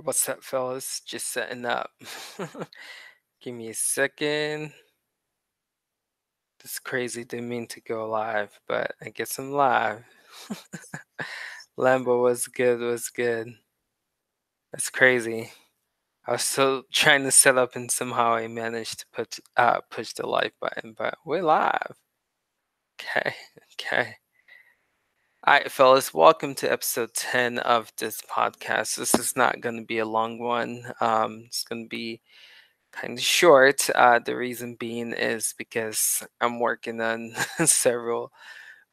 What's up, fellas? Just setting up. Give me a second. This is crazy. Didn't mean to go live, but I guess I'm live. Lambo was good. Was good. That's crazy. I was still trying to set up, and somehow I managed to push the live button. But we're live. Okay. Okay. All right, fellas. Welcome to episode 10 of this podcast. This is not going to be a long one. It's going to be kind of short. The reason being is because I'm working on several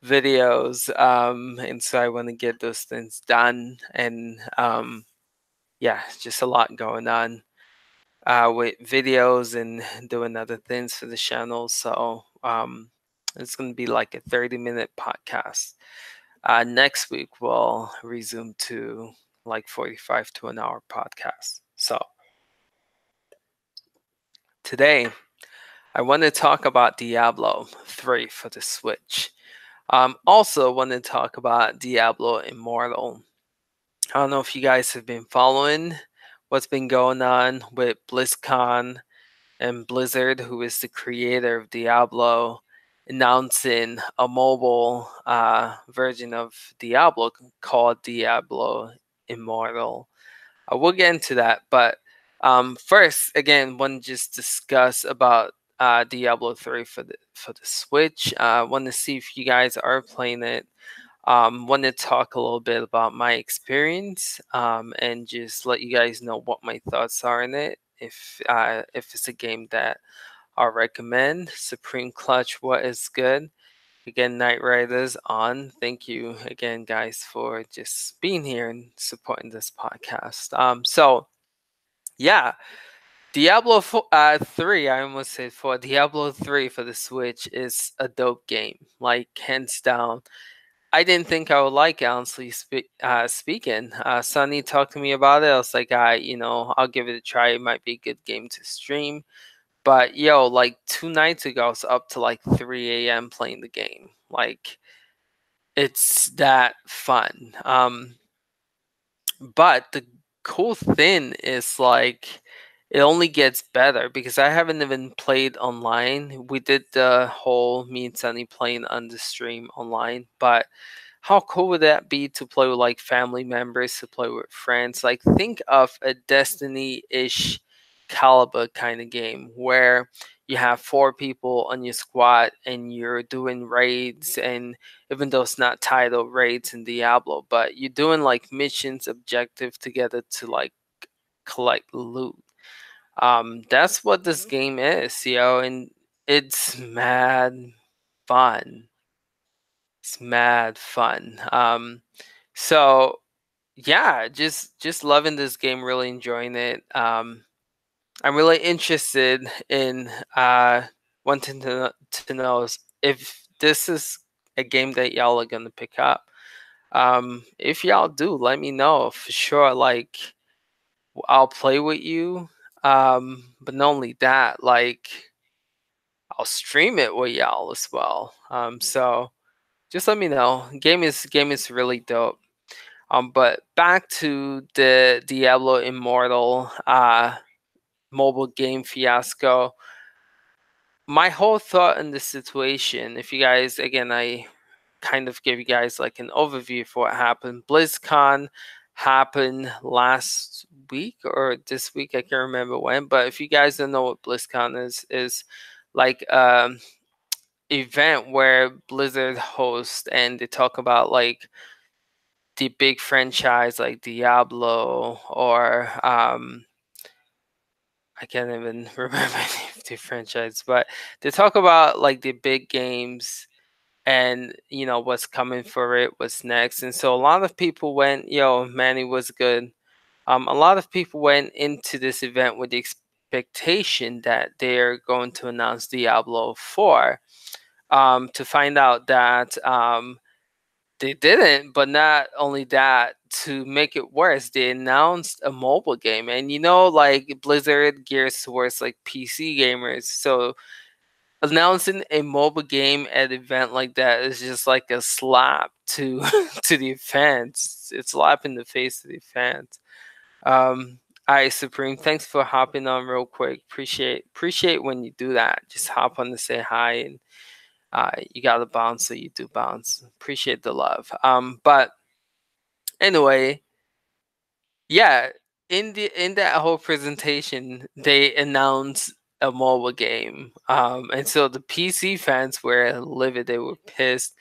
videos, and so I want to get those things done. And yeah, just a lot going on with videos and doing other things for the channel. So it's going to be like a 30-minute podcast. Next week we'll resume to like 45 to an hour podcast. So today I want to talk about Diablo 3 for the Switch. Also want to talk about Diablo Immortal. I don't know if you guys have been following what's been going on with BlizzCon and Blizzard, who is the creator of Diablo, announcing a mobile version of Diablo called Diablo Immortal. We'll get into that, but first, again, want to just discuss about Diablo 3 for the Switch. Want to see if you guys are playing it. Want to talk a little bit about my experience and just let you guys know what my thoughts are in it. If it's a game that I'll recommend. Supreme Clutch, what is good? Again, Night Riders on. Thank you again, guys, for just being here and supporting this podcast. So yeah, Diablo 3, I almost said 4. Diablo 3 for the Switch is a dope game, like hands down. I didn't think I would like it, honestly speaking. Sonny talked to me about it. I was like, I'll give it a try. It might be a good game to stream. But yo, like 2 nights ago, I was up to like 3 a.m. playing the game. Like, it's that fun. But the cool thing is like it only gets better because I haven't even played online. We did the whole me and Sunny playing on the stream online, but how cool would that be to play with like family members, to play with friends? Like think of a Destiny-ish caliber kind of game where you have 4 people on your squad and you're doing raids, and even though it's not titled raids in Diablo, but you're doing like missions objective together to like collect loot. That's what this game is, and it's mad fun. It's mad fun. So yeah, just loving this game, really enjoying it. I'm really interested in wanting to know if this is a game that y'all are gonna pick up. If y'all do, let me know for sure. Like I'll play with you. But not only that, like I'll stream it with y'all as well. So just let me know. Game is really dope. But back to the Diablo Immortal mobile game fiasco. My whole thought in this situation, if you guys, again, I kind of gave you guys like an overview for what happened. BlizzCon happened last week or this week, I can't remember when. But if you guys don't know what BlizzCon is like event where Blizzard hosts and they talk about like the big franchise like Diablo or I can't even remember the franchise, but they talk about like the big games and what's coming for it, what's next. And so a lot of people went, yo, Manny was good. A lot of people went into this event with the expectation that they're going to announce Diablo 4. To find out that they didn't, but not only that, to make it worse, they announced a mobile game. And like Blizzard gears towards like PC gamers. So announcing a mobile game at an event like that is just like a slap to to the fans. It's a slap in the face to the fans. All right, Supreme. Thanks for hopping on real quick. Appreciate when you do that. Just hop on to say hi, and you got to bounce, so you do bounce. Appreciate the love. But anyway, yeah, in that whole presentation, they announced a mobile game, and so the PC fans were livid. They were pissed,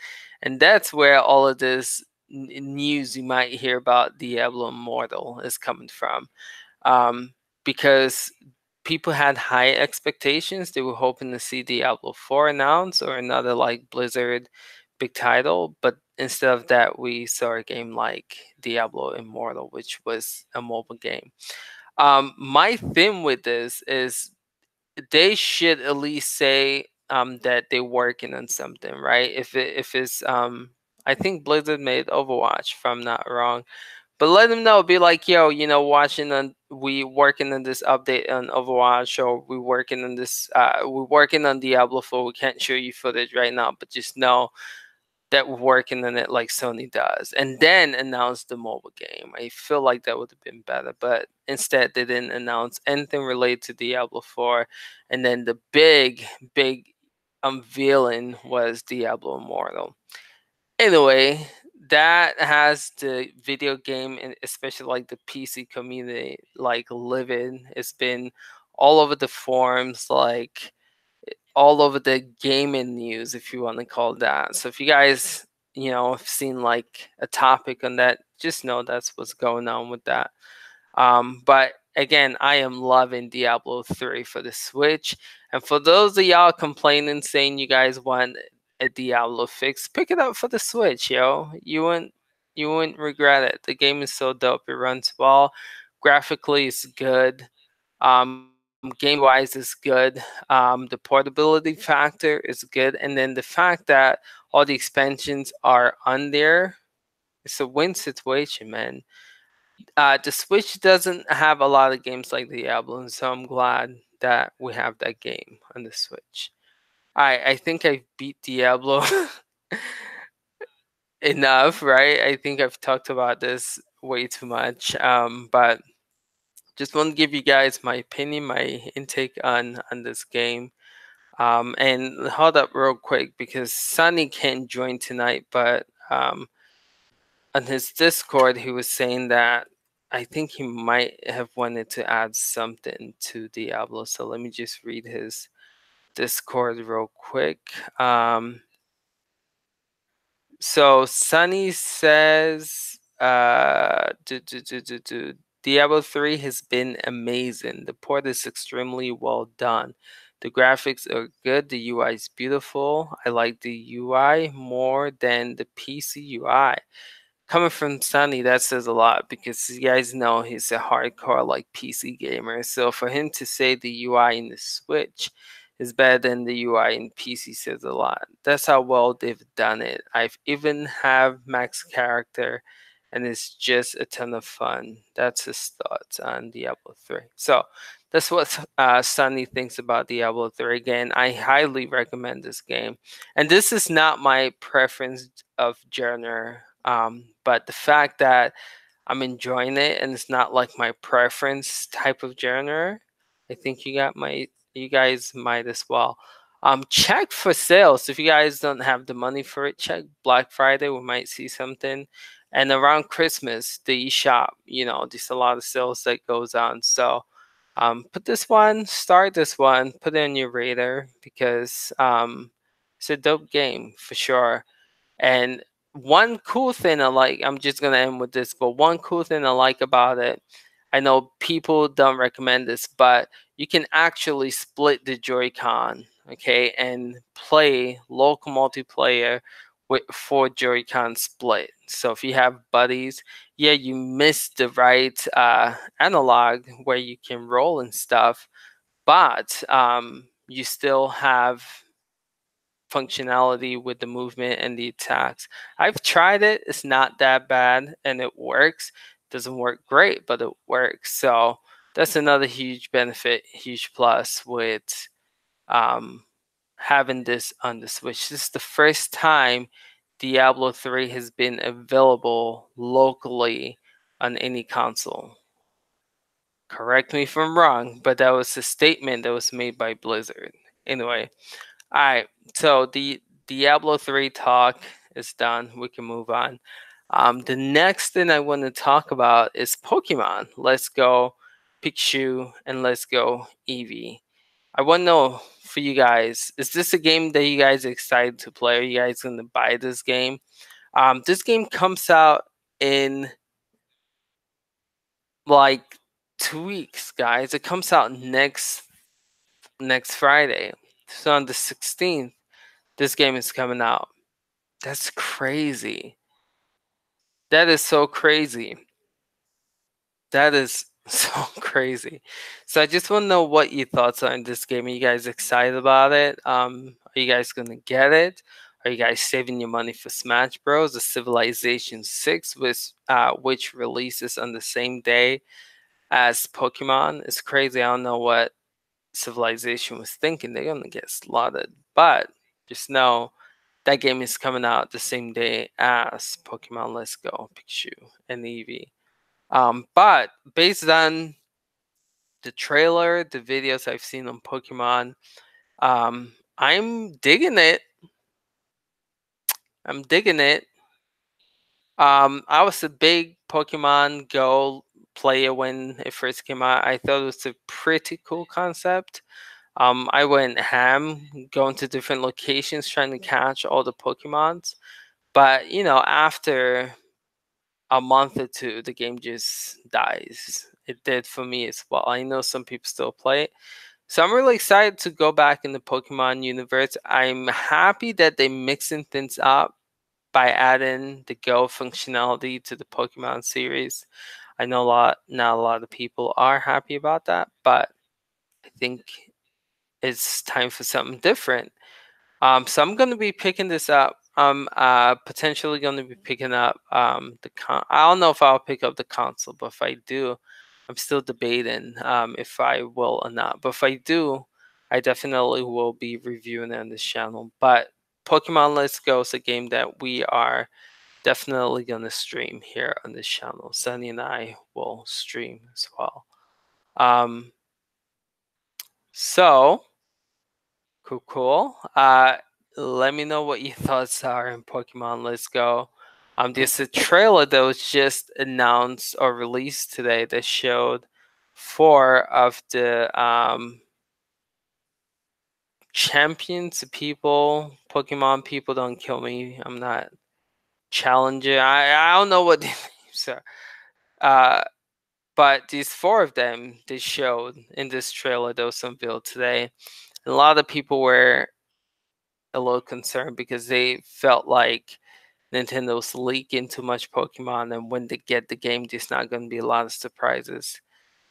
and that's where all of this news you might hear about Diablo Immortal is coming from, um, because people had high expectations. They were hoping to see Diablo 4 announced or another like Blizzard big title, but instead of that, we saw a game like Diablo Immortal, which was a mobile game. My thing with this is they should at least say that they're working on something, right? If it's I think Blizzard made Overwatch, if I'm not wrong, but let them know. Be like, yo, watching on we working on this update on Overwatch, or we working on this. We working on Diablo 4. We can't show you footage right now, but just know that we're working on it like Sony does, and then announce the mobile game. I feel like that would have been better, but instead they didn't announce anything related to Diablo 4, and then the big unveiling was Diablo Immortal. Anyway, that has the video game and especially like the PC community like livid. It's been all over the forums, like all over the gaming news, if you want to call it that. So if you guys, have seen like a topic on that, just know that's what's going on with that. But again, I am loving Diablo 3 for the Switch. And for those of y'all complaining, saying you guys want a Diablo fix, pick it up for the Switch, yo. You wouldn't regret it. The game is so dope. It runs well. Graphically, it's good. Game wise is good. The portability factor is good. And then the fact that all the expansions are on there, it's a win situation, man. The Switch doesn't have a lot of games like Diablo, and so I'm glad that we have that game on the Switch. I think I beat Diablo enough, right? I think I've talked about this way too much. But just want to give you guys my opinion, my intake on this game. And hold up real quick because Sunny can't join tonight, but on his Discord, he was saying that I think he might have wanted to add something to Diablo. So let me just read his Discord real quick. So Sunny says, Diablo 3 has been amazing. The port is extremely well done. The graphics are good. The UI is beautiful. I like the UI more than the PC UI. Coming from Sunny, that says a lot because you guys know he's a hardcore like PC gamer. So for him to say the UI in the Switch is better than the UI in PC says a lot. That's how well they've done it. I've even have max character and it's just a ton of fun. That's his thoughts on Diablo 3. So that's what Sunny thinks about Diablo 3. Again, I highly recommend this game. And this is not my preference of genre, but the fact that I'm enjoying it and it's not like my preference type of genre, I think you guys might as well. Check for sales. If you guys don't have the money for it, check Black Friday. We might see something. And around Christmas, the eShop, there's a lot of sales that goes on. So start this one, put it on your radar because it's a dope game for sure. And one cool thing I like, I'm just gonna end with this, but one cool thing I like about it, I know people don't recommend this, but you can actually split the Joy-Con, okay, and play local multiplayer with 4 Joy-Con split. So if you have buddies, yeah, you missed the right analog where you can roll and stuff, but you still have functionality with the movement and the attacks. I've tried it. It's not that bad and it works. Doesn't work great, but it works. So that's another huge benefit, huge plus with um, having this on the Switch. This is the first time Diablo 3 has been available locally on any console. Correct me if I'm wrong, but that was a statement that was made by Blizzard. Anyway, all right. So the Diablo 3 talk is done. We can move on. The next thing I want to talk about is Pokemon. Let's go Pikachu and let's go Eevee. I want to know for you guys, is this a game that you guys are excited to play? Are you guys going to buy this game? This game comes out in like 2 weeks, guys. It comes out next Friday. So on the 16th, this game is coming out. That's crazy. That is so crazy. That is so crazy. So I just want to know what your thoughts are on this game. Are you guys excited about it? Are you guys gonna get it? Are you guys saving your money for Smash Bros? The Civilization 6, which releases on the same day as Pokemon. It's crazy. I don't know what Civilization was thinking. They're gonna get slaughtered. But just know that game is coming out the same day as Pokemon Let's Go, Pikachu, and Eevee. But based on the trailer, the videos I've seen on Pokemon, I'm digging it. I'm digging it. I was a big Pokemon Go player when it first came out. I thought it was a pretty cool concept. I went ham, going to different locations trying to catch all the Pokemons. But after a month or two, the game just dies. It did for me as well. I know some people still play it. So I'm really excited to go back in the Pokemon universe. I'm happy that they're mixing things up by adding the Go functionality to the Pokemon series. I know not a lot of people are happy about that, but I think it's time for something different. So I'm going to be picking this up. I'm potentially going to be picking up I don't know if I'll pick up the console, but if I do, I'm still debating if I will or not. But if I do, I definitely will be reviewing it on this channel. But Pokemon Let's Go is a game that we are definitely going to stream here on this channel. Sunny and I will stream as well. Um, so cool, cool. Let me know what your thoughts are in Pokemon Let's Go. There's a trailer that was just announced or released today that showed 4 of the champions people. Pokemon people, don't kill me. I'm not challenger. I don't know what the names are. But these 4 of them they showed in this trailer that was unveiled today. A lot of people were a little concerned because they felt like Nintendo's leaking too much Pokemon, and when they get the game, there's not going to be a lot of surprises.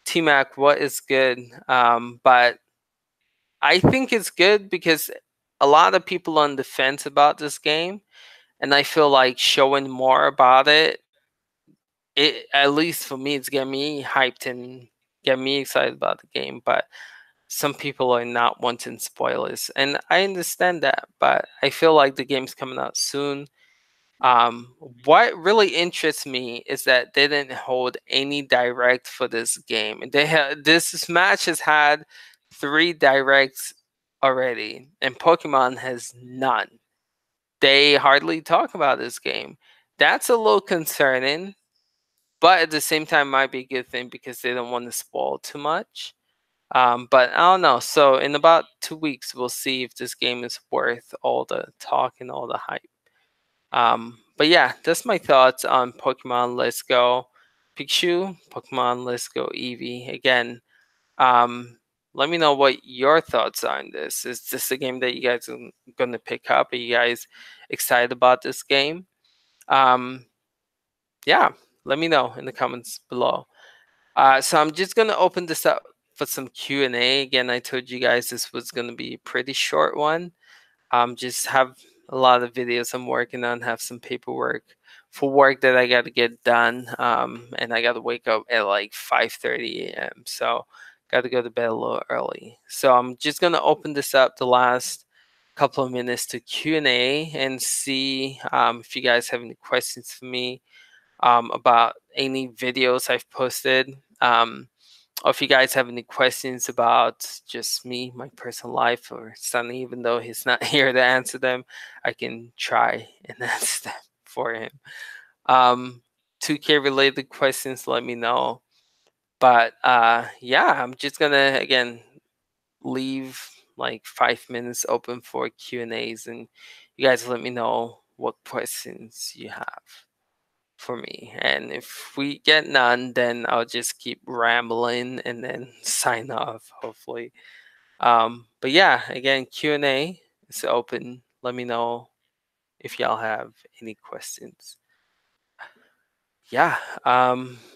T-Mac, what is good? But I think it's good because a lot of people are on the fence about this game, and I feel like showing more about it at least for me, it's getting me hyped and get me excited about the game. But some people are not wanting spoilers, and I understand that. But I feel like the game's coming out soon. What really interests me is that they didn't hold any direct for this game. They had this match has had 3 directs already, and Pokemon has none. They hardly talk about this game. That's a little concerning, but at the same time might be a good thing because they don't want to spoil too much. But I don't know. So in about 2 weeks, we'll see if this game is worth all the talk and all the hype. But yeah, that's my thoughts on Pokemon Let's Go Pikachu, Pokemon Let's Go Eevee. Again, let me know what your thoughts are on this. Is this a game that you guys are going to pick up? Are you guys excited about this game? Um, yeah, let me know in the comments below. So I'm just going to open this up for some Q&A. Again, I told you guys this was going to be a pretty short one. Just have a lot of videos I'm working on, have some paperwork for work that I got to get done. And I got to wake up at like 5:30 a.m. So got to go to bed a little early. So I'm just going to open this up the last couple of minutes to Q&A and see if you guys have any questions for me about any videos I've posted. or if you guys have any questions about just me, my personal life, or Sunny, even though he's not here to answer them, I can try and answer them for him. 2K related questions, let me know. But yeah, I'm just gonna again leave like 5 minutes open for Q&As, and you guys let me know what questions you have for me. And if we get none, then I'll just keep rambling and then sign off, hopefully. But yeah, again, Q&A is open. Let me know if y'all have any questions. Yeah.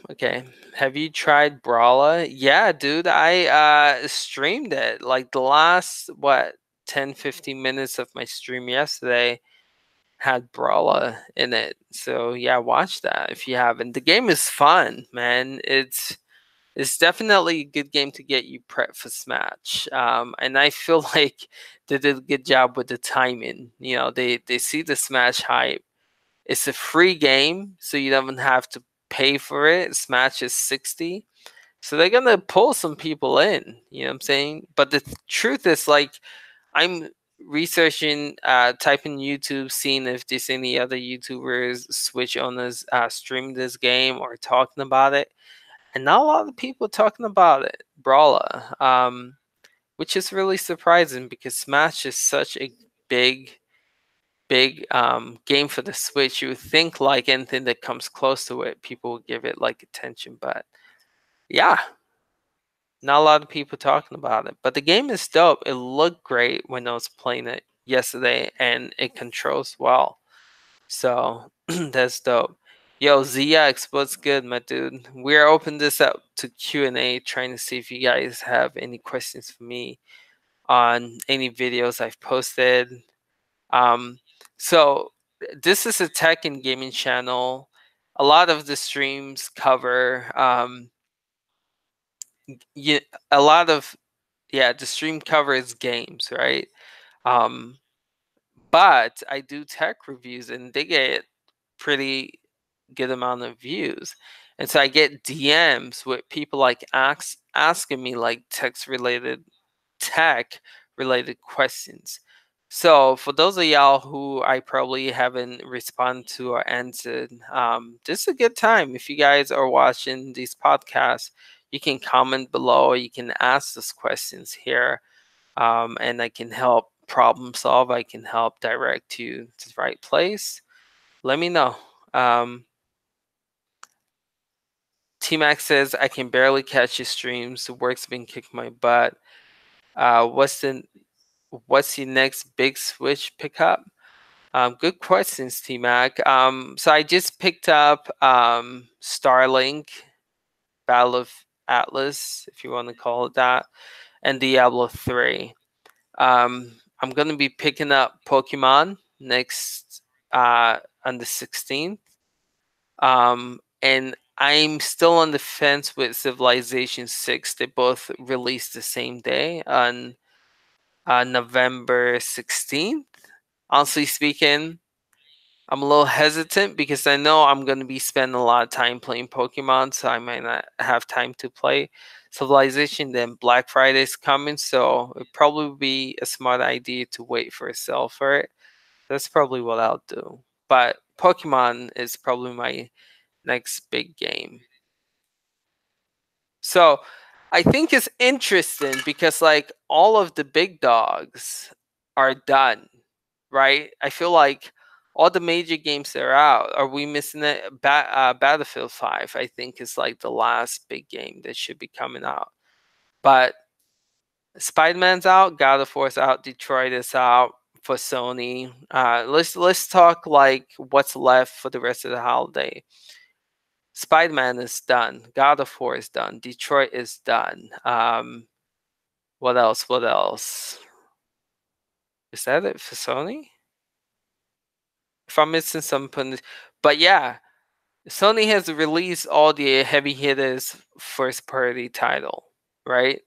Okay. Have you tried Brawler? Yeah, dude. I streamed it. Like the last 10-15 minutes of my stream yesterday had Brawler in it. So yeah, watch that if you haven't. The game is fun, man. It's definitely a good game to get you prepped for Smash. And I feel like they did a good job with the timing. You know, they see the Smash hype. It's a free game, so you don't have to pay for it. Smash is 60. So they're gonna pull some people in, you know what I'm saying? But the truth is, like, I'm researching, typing YouTube, seeing if there's any other YouTubers, Switch owners, stream this game or talking about it, and not a lot of people talking about it, Brawler, which is really surprising because Smash is such a big game for the Switch. You would think like anything that comes close to it, people would give it like attention, but yeah, not a lot of people talking about it. But the game is dope. It looked great when I was playing it yesterday, and it controls well. So that's dope. Yo, ZX, what's good, my dude? We're opening this up to Q&A, trying to see if you guys have any questions for me on any videos I've posted. Um, so this is a tech and gaming channel. A lot of the streams cover yeah, a lot of the stream covers games, right? Um, but I do tech reviews and they get pretty good amount of views. And so I get DMs with people like asking me like tech related questions. So for those of y'all who I probably haven't responded to or answered, this is a good time. If you guys are watching these podcasts, you can comment below or you can ask us questions here, and I can help problem solve. I can help direct you to the right place. Let me know. T-Max says, I can barely catch your streams. The work's been kicking my butt. What's your next big Switch pickup? Good questions, T-Mac. So I just picked up Starlink, Battle of Atlas, if you want to call it that, and Diablo 3. I'm gonna be picking up Pokemon next on the 16th. And I'm still on the fence with Civilization 6. They both released the same day on November 16th. Honestly speaking, I'm a little hesitant because I know I'm going to be spending a lot of time playing Pokemon, so I might not have time to play Civilization. Then Black Friday is coming, so it probably would be a smart idea to wait for a sale for it. That's probably what I'll do. But Pokemon is probably my next big game. So I think it's interesting because like all of the big dogs are done, right? I feel like all the major games that are out. Are we missing it? Battlefield 5, I think, is like the last big game that should be coming out. But Spider-Man's out, God of War's out, Detroit is out for Sony. Let's talk like what's left for the rest of the holiday. Spider-Man is done. God of War is done. Detroit is done. What else? What else? Is that it for Sony? If I'm missing something, but yeah, Sony has released all the heavy hitters first party title, right?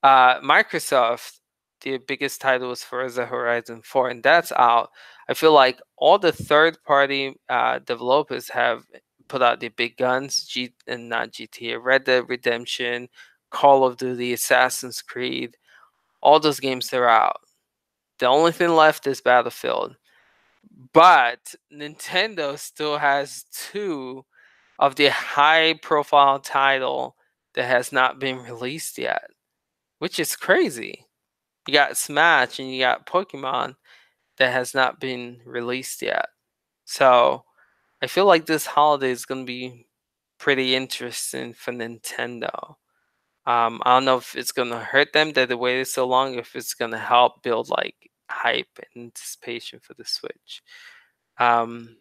Microsoft, the biggest title is Forza Horizon 4, and that's out. I feel like all the third party developers have put out the big guns, and not GTA, Red Dead Redemption, Call of Duty, Assassin's Creed, all those games are out. The only thing left is Battlefield. But Nintendo still has two of the high profile title that has not been released yet, which is crazy. You got Smash and you got Pokemon that has not been released yet. So I feel like this holiday is going to be pretty interesting for Nintendo. I don't know if it's going to hurt them that they waited so long, if it's going to help build like hype and anticipation for the Switch. Um,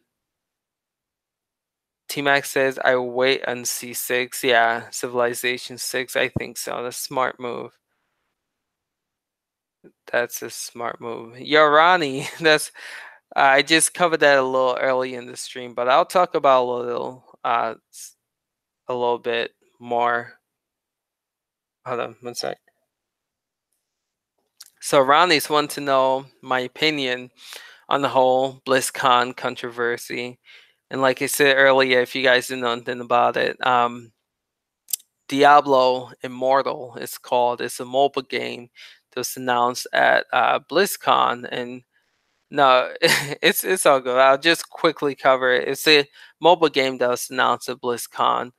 T-Max says, I wait on C6. Yeah, Civilization 6. I think so. That's a smart move. That's a smart move. Yo, Ronnie, that's I just covered that a little early in the stream, but I'll talk about a little bit more. Hold on one sec. So Ronnie's want to know my opinion on the whole BlizzCon controversy. And like I said earlier, if you guys didn't know anything about it, Diablo Immortal is called. It's a mobile game that was announced at BlizzCon, and no, it's all good. I'll just quickly cover it. It's a mobile game that was announced at BlizzCon,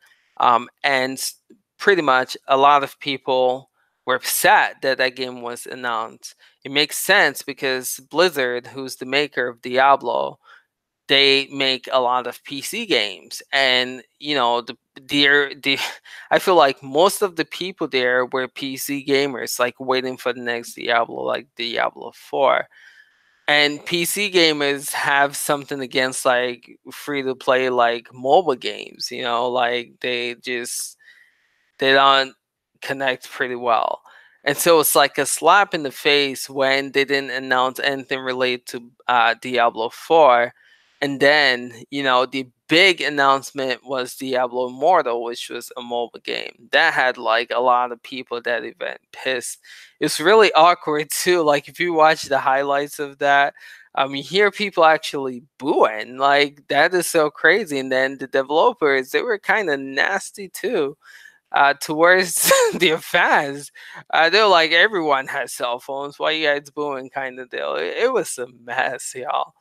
and pretty much a lot of people were upset that that game was announced. It makes sense because Blizzard, who's the maker of Diablo, they make a lot of PC games, and you know the I feel like most of the people there were PC gamers, like waiting for the next Diablo, like Diablo 4. And PC gamers have something against like free to play like mobile games, you know, like they don't connect pretty well. And so it's like a slap in the face when they didn't announce anything related to Diablo 4. And then, you know, the big announcement was Diablo Immortal, which was a mobile game. That had like a lot of people at that event pissed. It's really awkward too. Like if you watch the highlights of that, you hear people actually booing. Like that is so crazy. And then the developers, they were kind of nasty too towards their fans. They're like, everyone has cell phones. Why you guys booing? Kind of deal. It was a mess, y'all.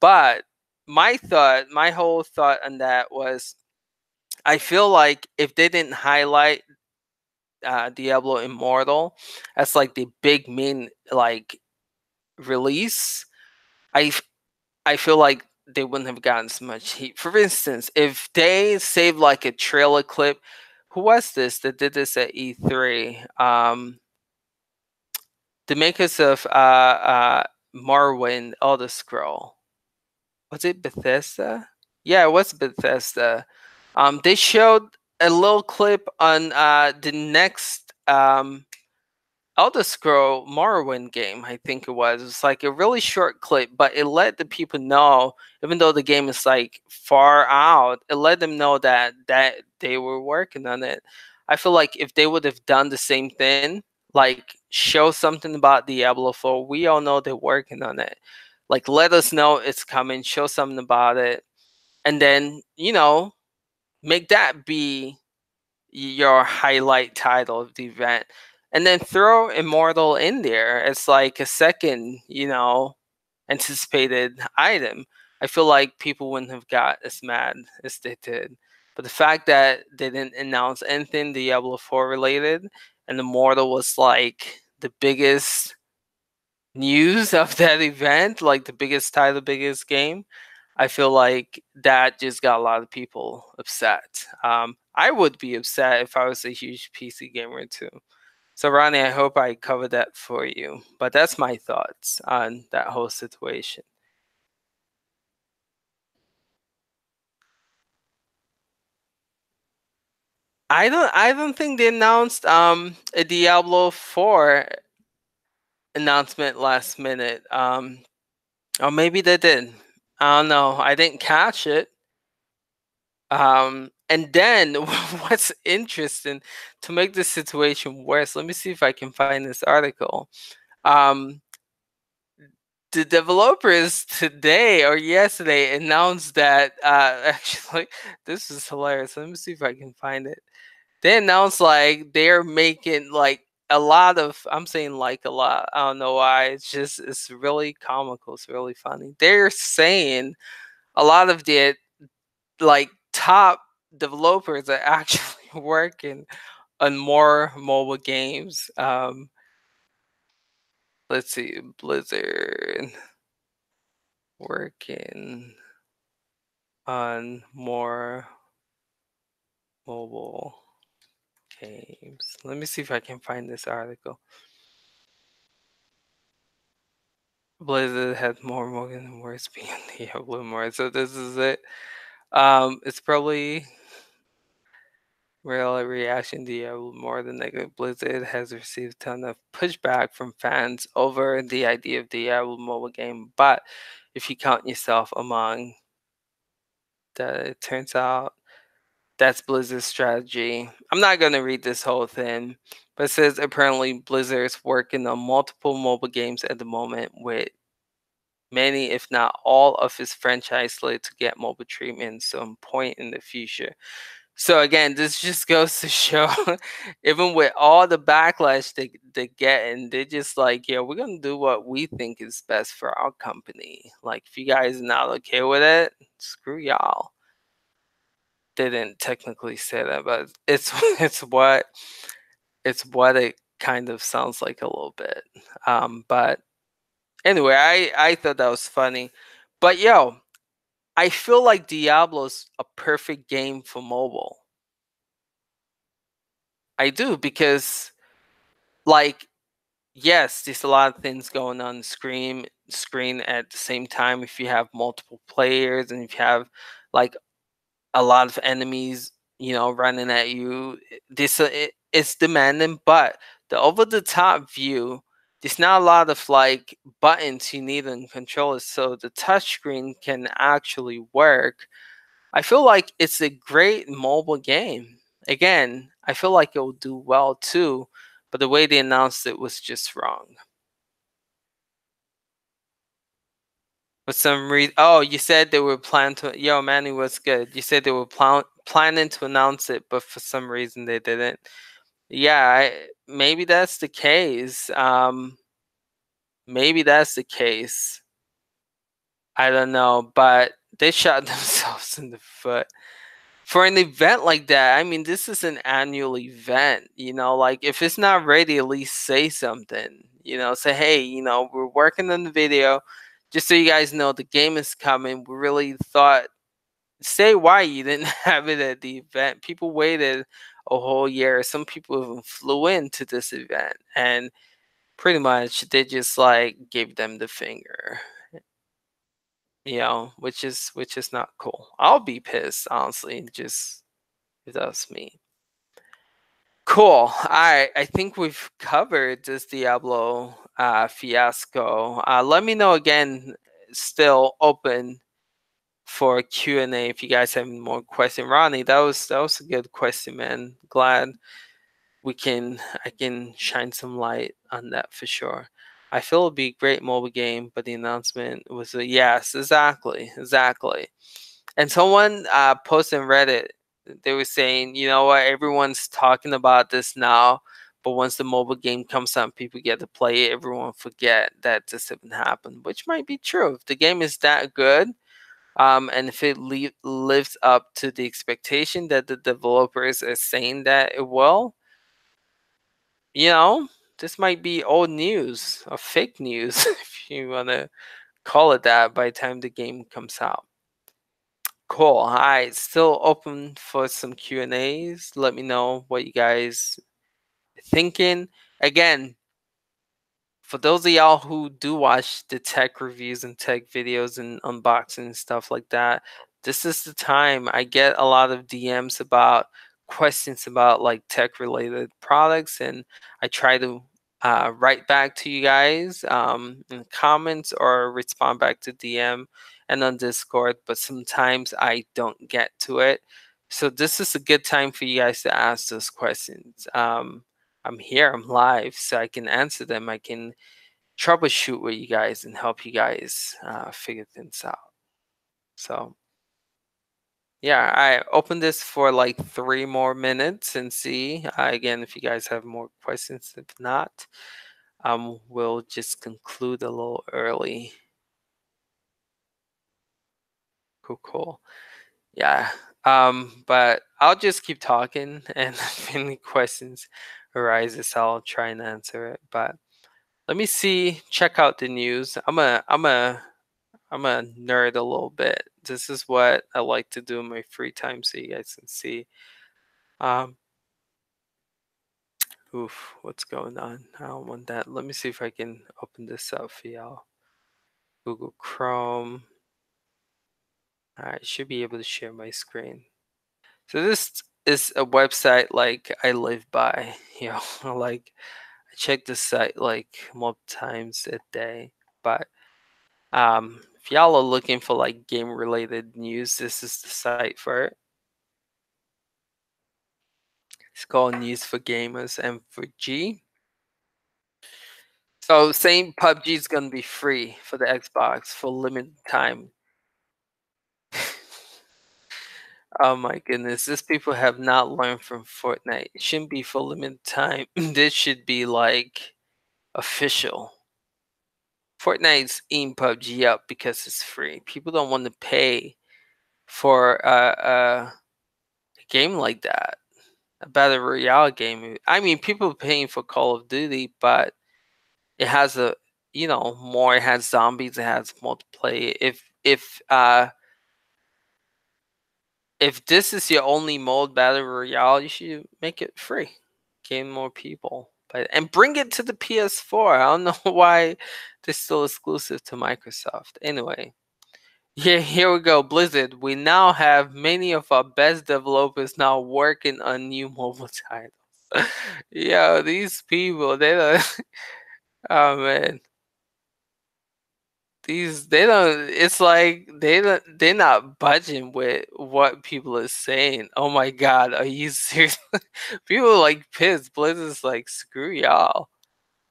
But my whole thought on that was, I feel like if they didn't highlight Diablo Immortal as like the big main like release, I I feel like they wouldn't have gotten so much heat. For instance, if they saved like a trailer clip, who was this that did this at E3? The makers of Morrowind, Elder Scroll. Was it Bethesda? Yeah, it was Bethesda. They showed a little clip on the next Elder Scroll Morrowind game, I think it was. It was like a really short clip, but it let the people know, even though the game is like far out, it let them know that they were working on it. I feel like if they would have done the same thing, like show something about Diablo 4, we all know they're working on it. Like let us know it's coming, show something about it, and then, you know, make that be your highlight title of the event, and then throw Immortal in there as like a second, you know, anticipated item. I feel like people wouldn't have got as mad as they did. But the fact that they didn't announce anything Diablo 4 related, and Immortal was like the biggest news of that event, like the biggest title, biggest game, I feel like that just got a lot of people upset. I would be upset if I was a huge PC gamer too. So Ronnie, I hope I covered that for you. But that's my thoughts on that whole situation. I don't think they announced a Diablo 4 announcement last minute. Or maybe they did. I don't know. I didn't catch it. And then what's interesting to make the situation worse, let me see if I can find this article. Um, the developers today or yesterday announced that actually this is hilarious. Let me see if I can find it. They announced like they're making like a lot of, I'm saying like a lot. I don't know why. It's really comical. It's really funny. They're saying a lot of the like top developers are actually working on more mobile games. Let's see, Blizzard working on more mobile games. Let me see if I can find this article. Blizzard had more mobile than worse being Diablo more. So this is it. It's probably real reaction to Diablo more than negative. Blizzard has received a ton of pushback from fans over the idea of Diablo mobile game, but if you count yourself among that, it turns out that's Blizzard's strategy. I'm not going to read this whole thing, but it says apparently Blizzard's working on multiple mobile games at the moment with many, if not all, of his franchise slated to get mobile treatment at some point in the future. So again, this just goes to show, even with all the backlash they get, and they're just like, yeah, we're gonna do what we think is best for our company. Like, if you guys are not okay with it, screw y'all. They didn't technically say that, but it's it's what it kind of sounds like a little bit. But anyway, I thought that was funny. But yo, I feel like Diablo's a perfect game for mobile. I do, because like, yes, there's a lot of things going on screen at the same time. If you have multiple players and if you have like a lot of enemies, running at you, it's demanding. But the over the top view, there's not a lot of like buttons you need in controllers, so the touchscreen can actually work. I feel like it's a great mobile game. Again, I feel like it will do well too, but the way they announced it was just wrong. For some reason, oh, you said they were planning to. Yo, Manny, was good? You said they were planning to announce it, but for some reason they didn't. Yeah, maybe that's the case. Maybe that's the case. I don't know, but they shot themselves in the foot. For an event like that, I mean, this is an annual event, like if it's not ready, at least say something, say, hey, we're working on the video. Just so you guys know, the game is coming. We really thought, say why you didn't have it at the event. People waited a whole year. Some people even flew into this event, and pretty much they just like gave them the finger, which is not cool. I'll be pissed, honestly, just if that's me. Cool. I think we've covered this Diablo fiasco. Let me know again. Still open for Q&A if you guys have any more questions. Ronnie, that was a good question, man. Glad I can shine some light on that for sure. I feel it'll be a great mobile game, but the announcement was a yes. Exactly. And someone posted on Reddit, they were saying, you know what, everyone's talking about this now, but once the mobile game comes out and people get to play it, everyone forget that this even happened, which might be true. If the game is that good, and if it lives up to the expectation that the developers are saying that it will, you know, this might be old news or fake news, if you want to call it that, by the time the game comes out. Cool. All right. Still open for some Q&As. Let me know what you guys are thinking. Again, for those of y'all who do watch the tech reviews and tech videos and unboxing and stuff like that, this is the time. I get a lot of DMs about questions about like tech related products, and I try to write back to you guys in comments or respond back to DM and on Discord, but sometimes I don't get to it. So this is a good time for you guys to ask those questions. I'm here, I'm live, so I can answer them. I can troubleshoot with you guys and help you guys figure things out. So yeah, I open this for like 3 more minutes and see again if you guys have more questions. If not, we'll just conclude a little early. Cool, cool. Yeah. But I'll just keep talking, and if any questions arises, I'll try and answer it. But let me see, check out the news. I'm a nerd a little bit. This is what I like to do in my free time, so you guys can see. Um, what's going on? I don't want that. Let me see if I can open this up for y'all. Google Chrome. I should be able to share my screen. So this is a website like I live by. Like I check the site like multiple times a day. But if y'all are looking for like game related news, this is the site for it. It's called News for Gamers and for G. So saying PUBG is gonna be free for the Xbox for limited time. Oh my goodness, these people have not learned from Fortnite. It shouldn't be for limited time. This should be like official. Fortnite's eating PUBG up because it's free. People don't want to pay for a game like that, a battle royale game. I mean, people are paying for Call of Duty, but it has more. It has zombies. It has multiplayer. If this is your only mode, battle royale, you should make it free. Gain more people, and bring it to the PS4. I don't know why this is still exclusive to Microsoft. Anyway, yeah, here we go. Blizzard. We now have many of our best developers now working on new mobile titles. Yo, these people, they don't. Oh man, they don't. It's like they're not budging with what people are saying. Oh my god, are you serious? People are like pissed. Blizzard's like, screw y'all.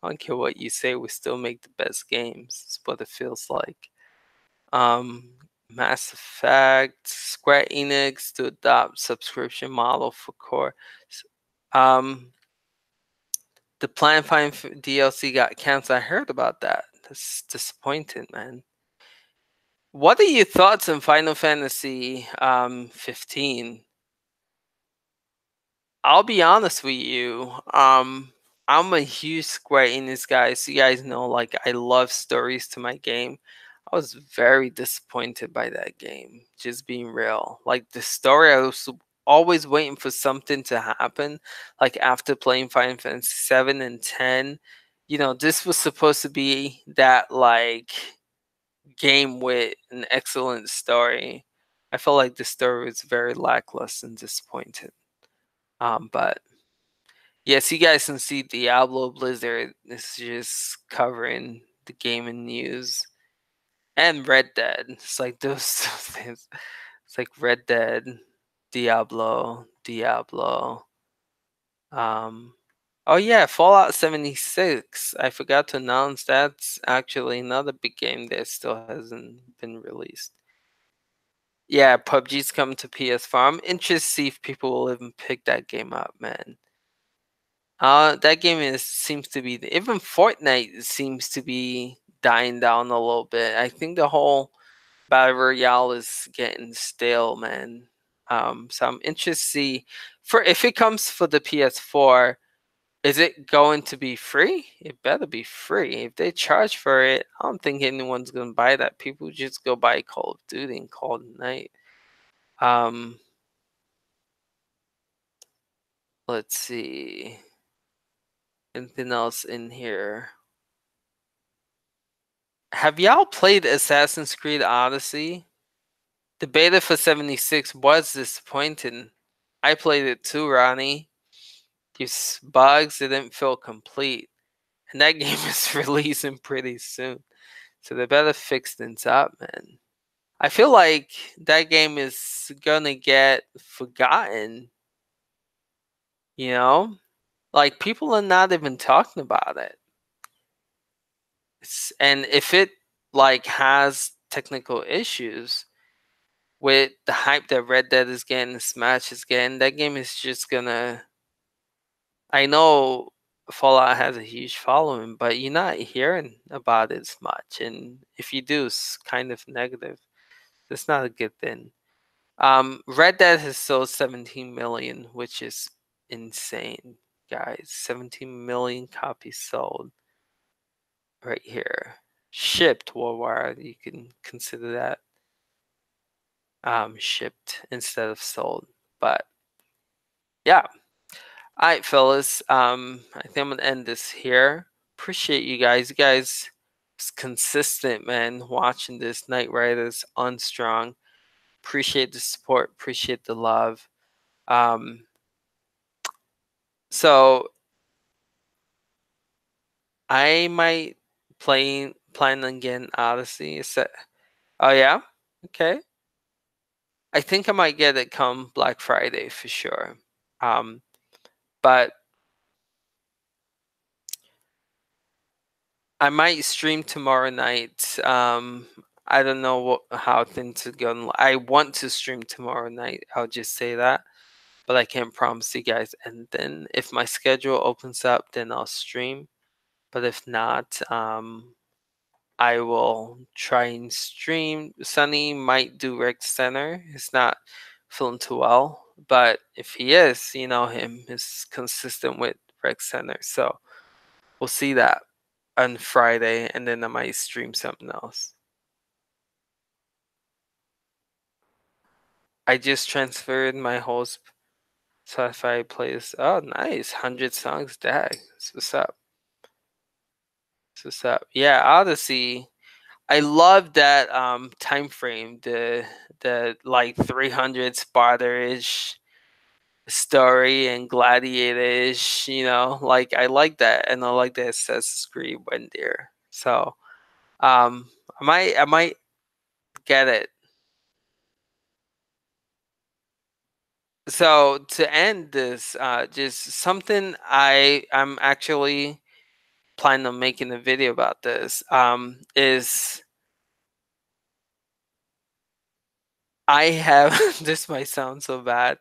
I don't care what you say. We still make the best games. That's what it feels like. Um, Mass Effect, Square Enix to adopt subscription model for core. Um, the Plan Find DLC got canceled. I heard about that. That's disappointing, man. What are your thoughts on Final Fantasy 15? I'll be honest with you. I'm a huge Square Enix guy, so you guys know like I love stories to my game. I was very disappointed by that game, just being real. Like the story, I was always waiting for something to happen. Like after playing Final Fantasy 7 and 10, this was supposed to be that like game with an excellent story. I felt like the story was very lackluster and disappointing. But yes, you guys can see Diablo Blizzard is just covering the gaming news and Red Dead. It's like those things. It's like Red Dead, Diablo. Um, oh yeah, Fallout 76. I forgot to announce that's actually another big game that still hasn't been released. Yeah, PUBG's coming to PS4. I'm interested to see if people will even pick that game up, man. That game seems to be even Fortnite seems to be dying down a little bit. I think the whole battle royale is getting stale, man. So I'm interested to see for if it comes for the PS4, is it going to be free? It better be free. If they charge for it, I don't think anyone's gonna buy that. People just go buy Call of Duty and call it a night. Um, let's see. Anything else in here? Have y'all played Assassin's Creed Odyssey? The beta for 76 was disappointing. I played it too, Ronnie. These bugs didn't feel complete. And that game is releasing pretty soon. So they better fix things up, man. I feel like that game is gonna get forgotten, you know? Like people are not even talking about it. And if it like has technical issues with the hype that Red Dead is getting, Smash is getting, that game is just gonna. I know Fallout has a huge following, but you're not hearing about it as much. And if you do, it's kind of negative. That's not a good thing. Red Dead has sold 17 million, which is insane, guys. 17 million copies sold right here. Shipped worldwide, you can consider that shipped instead of sold. But yeah. All right, fellas. I think I'm gonna end this here. Appreciate you guys. You guys is consistent, man. Watching this Night Riders Unstrong. Appreciate the support. Appreciate the love. Um, so I might plan on getting Odyssey. Oh yeah, okay. I think I might get it come Black Friday for sure. But I might stream tomorrow night. I don't know how things are going. I want to stream tomorrow night. I'll just say that, but I can't promise you guys. And then if my schedule opens up, then I'll stream. But if not, I will try and stream. Sunny might do Rec Center. He's not feeling too well, but if he is, you know him, is consistent with Rec Center. So we'll see that on Friday, and then I might stream something else. I just transferred my whole Spotify playlist. Oh, nice, 100 songs. Dag, that's what's up. That's what's up. Yeah, Odyssey. I love that time frame. The like 300 Sparta-ish story and gladiator-ish. You know, like I like that, and I like that Assassin's Creed went there. So I might get it. So to end this, just something I'm actually planning on making a video about this. Is I have this might sound so bad.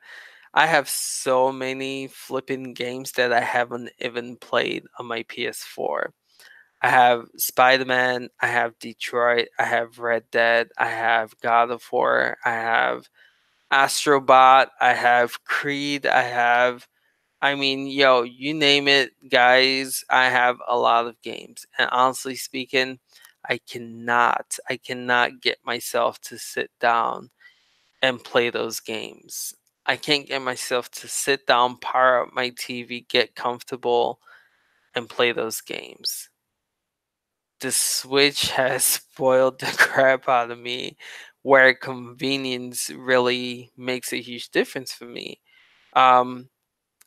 I have so many flipping games that I haven't even played on my PS4. I have Spider-Man, I have Detroit, I have Red Dead, I have God of War, I have Astrobot, I have Creed, I mean, yo, you name it, guys, I have a lot of games. And honestly speaking, I cannot get myself to sit down and play those games. I can't get myself to sit down, power up my TV, get comfortable, and play those games. The Switch has spoiled the crap out of me, where convenience really makes a huge difference for me. Um,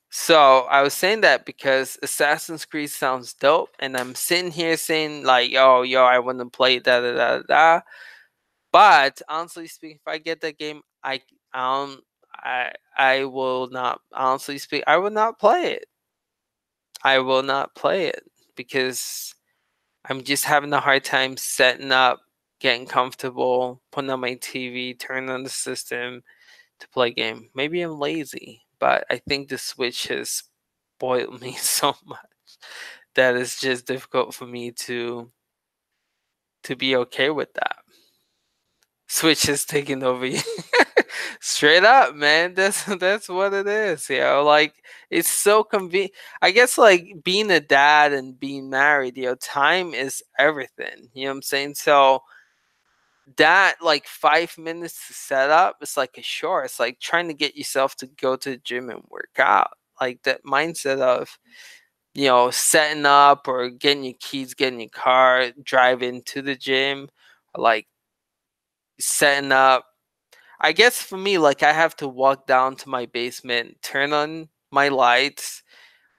so I was saying that because Assassin's Creed sounds dope, and I'm sitting here saying like, yo, I want to play da da da da. But honestly speaking, if I get that game, um I will not honestly speak. I will not play it. I will not play it because I'm just having a hard time setting up, getting comfortable, putting on my TV, turning on the system to play game. Maybe I'm lazy, but I think the Switch has spoiled me so much that it's just difficult for me to be okay with that. Switch is taking over you. Straight up, man. That's what it is. You know, like it's so convenient. I guess like being a dad and being married, time is everything. You know what I'm saying? So that like 5 minutes to set up, it's like a chore. It's like trying to get yourself to go to the gym and work out. Like that mindset of, setting up or getting your keys, getting your car, driving to the gym, or like setting up. I guess for me, like I have to walk down to my basement, turn on my lights.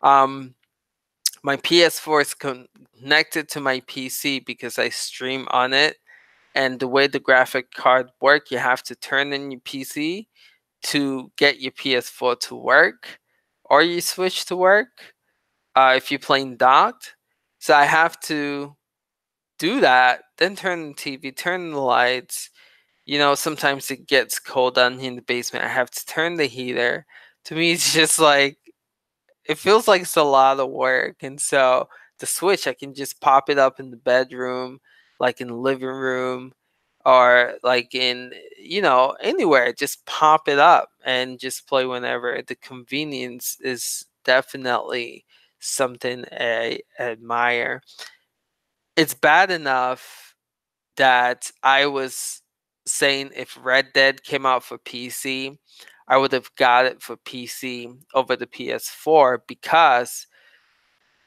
Um, my PS4 is connected to my PC because I stream on it. And the way the graphic card work, you have to turn in your PC to get your PS4 to work, or you switch to work if you're playing docked. So I have to do that, then turn the TV, turn the lights. You know, sometimes it gets cold down here in the basement. I have to turn the heater. To me, it's just like it feels like it's a lot of work. And so the switch, I can just pop it up in the bedroom, like in the living room, or like in, you know, anywhere. Just pop it up and just play whenever. The convenience is definitely something I admire. It's bad enough that I was saying if Red Dead came out for PC, I would have got it for PC over the PS4 because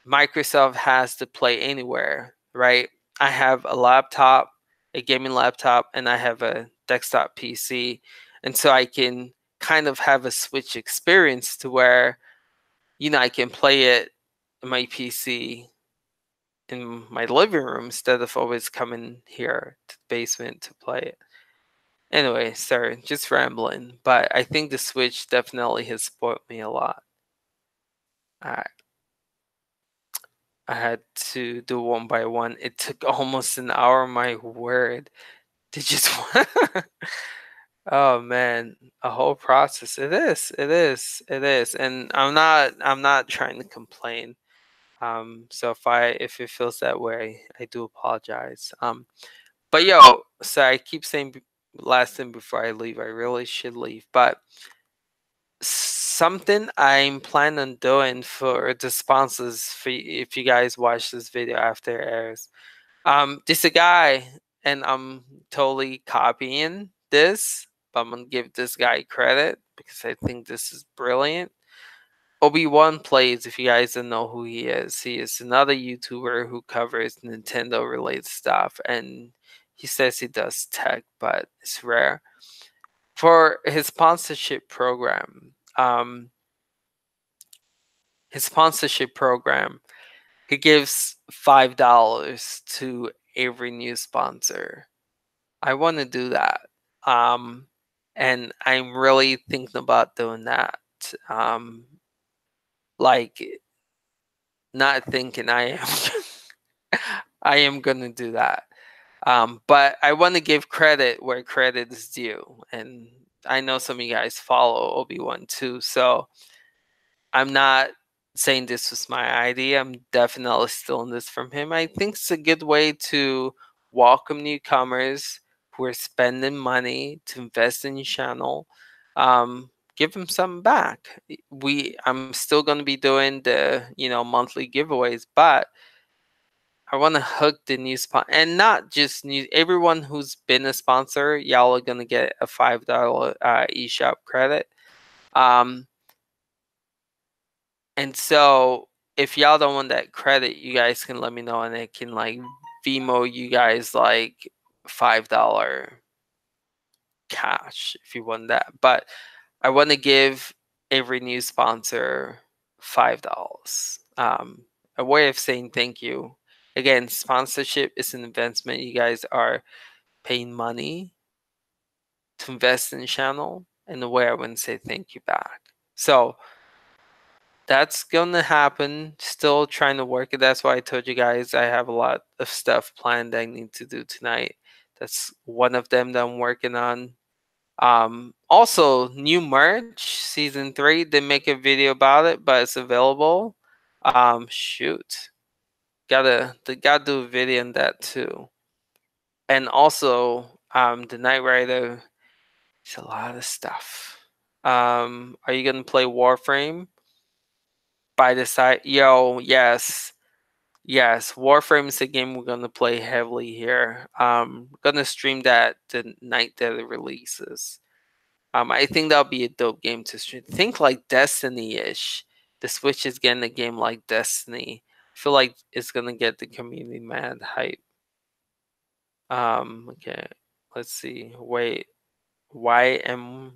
Microsoft has to play anywhere, right? I have a laptop, a gaming laptop, and I have a desktop PC. And so I can kind of have a Switch experience to where, you know, I can play it in my PC in my living room instead of always coming here to the basement to play it. Anyway, sorry, just rambling. But I think the Switch definitely has spoiled me a lot. I I had to do one by one. It took almost an hour, my word. To just oh man, a whole process. It is. And I'm not trying to complain. So if it feels that way, I do apologize. But yo, so I keep saying last thing before I leave, I really should leave. But something I'm planning on doing for the sponsors, for if you guys watch this video after it airs, there's a guy, and I'm totally copying this, but I'm gonna give this guy credit because I think this is brilliant. Obi-Wan Plays, if you guys don't know who he is another YouTuber who covers Nintendo related stuff, and he says he does tech, but it's rare. For his sponsorship program, he gives $5 to every new sponsor. I want to do that. Um, and I'm really thinking about doing that. Um, like not thinking I am I am gonna do that. But I want to give credit where credit is due. And I know some of you guys follow Obi-Wan too, so I'm not saying this was my idea. I'm definitely stealing this from him. I think it's a good way to welcome newcomers who are spending money to invest in your channel. Give them something back. I'm still going to be doing the monthly giveaways, but I want to hook the new sponsor, and not just new. Everyone who's been a sponsor, y'all are gonna get a $5 eShop credit. Um, And so if y'all don't want that credit, you guys can let me know and I can like Vimo you guys like $5 cash if you want that. But I want to give every new sponsor $5. A way of saying thank you. Again, sponsorship is an investment. You guys are paying money to invest in the channel, and the way I want to say thank you back. So that's gonna happen. Still trying to work it. That's why I told you guys I have a lot of stuff planned I need to do tonight. That's one of them that I'm working on. Also new merch, season 3. They make a video about it, but it's available. Shoot. Gotta do a video on that too. And also, the Knight Rider, it's a lot of stuff. Are you gonna play Warframe? By the side, yo, yes, yes. Warframe is a game we're gonna play heavily here. Gonna stream that the night that it releases. I think that'll be a dope game to stream. Think like Destiny-ish. The Switch is getting a game like Destiny. I feel like it's gonna get the community mad hype. Okay, let's see. Wait, WYM?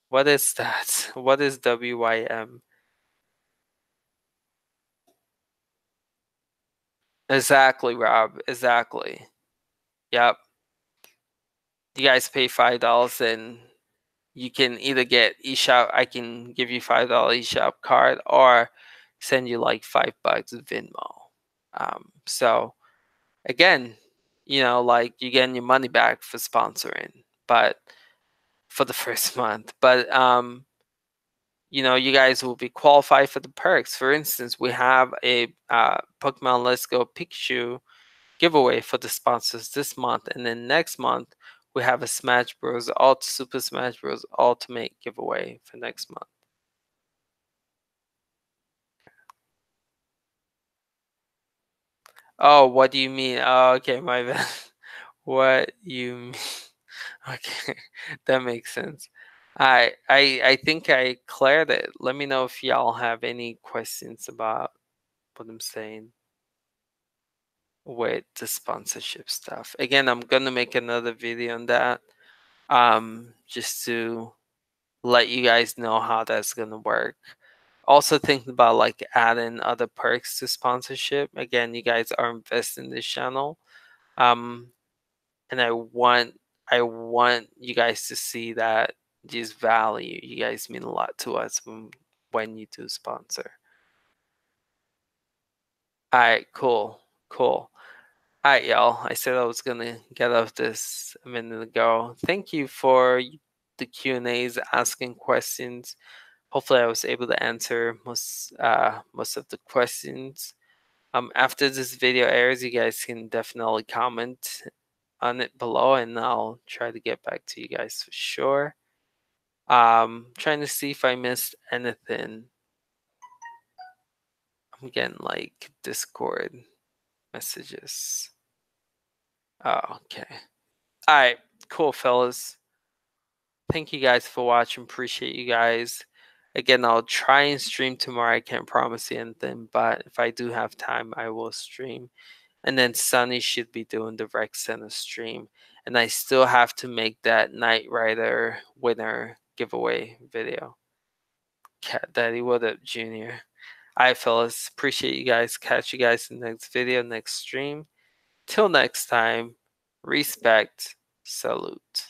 What is that? What is WYM? Exactly, Rob. Exactly. Yep. You guys pay $5 and you can either get eShop. I can give you $5 eShop card, or send you like $5 Venmo. So again, like you're getting your money back for sponsoring, but for the first month. But you guys will be qualified for the perks. For instance, we have a Pokemon Let's Go Pikachu giveaway for the sponsors this month, and then next month we have a Super Smash Bros. Ultimate giveaway for next month. Oh, what do you mean? Oh, okay, my bad. What you mean? Okay, that makes sense. I think I cleared it. Let me know if y'all have any questions about what I'm saying with the sponsorship stuff. Again, I'm gonna make another video on that. Just to let you guys know how that's gonna work. Also thinking about like adding other perks to sponsorship. Again, you guys are investing in this channel. Um, and I want you guys to see that this value. You guys mean a lot to us when you do sponsor. All right, cool, cool. All right, y'all. I said I was gonna get off this a minute ago. Thank you for the Q&As, asking questions. Hopefully, I was able to answer most of the questions. After this video airs, you guys can definitely comment on it below, and I'll try to get back to you guys for sure. Trying to see if I missed anything. I'm getting like Discord messages. Oh, okay. All right, cool, fellas. Thank you guys for watching. Appreciate you guys. Again, I'll try and stream tomorrow. I can't promise you anything, but if I do have time, I will stream. And then Sunny should be doing the Rec Center stream. And I still have to make that Knight Rider winner giveaway video. Cat Daddy, what up, Junior? Alright, fellas. Appreciate you guys. Catch you guys in the next video, next stream. Till next time, respect, salute.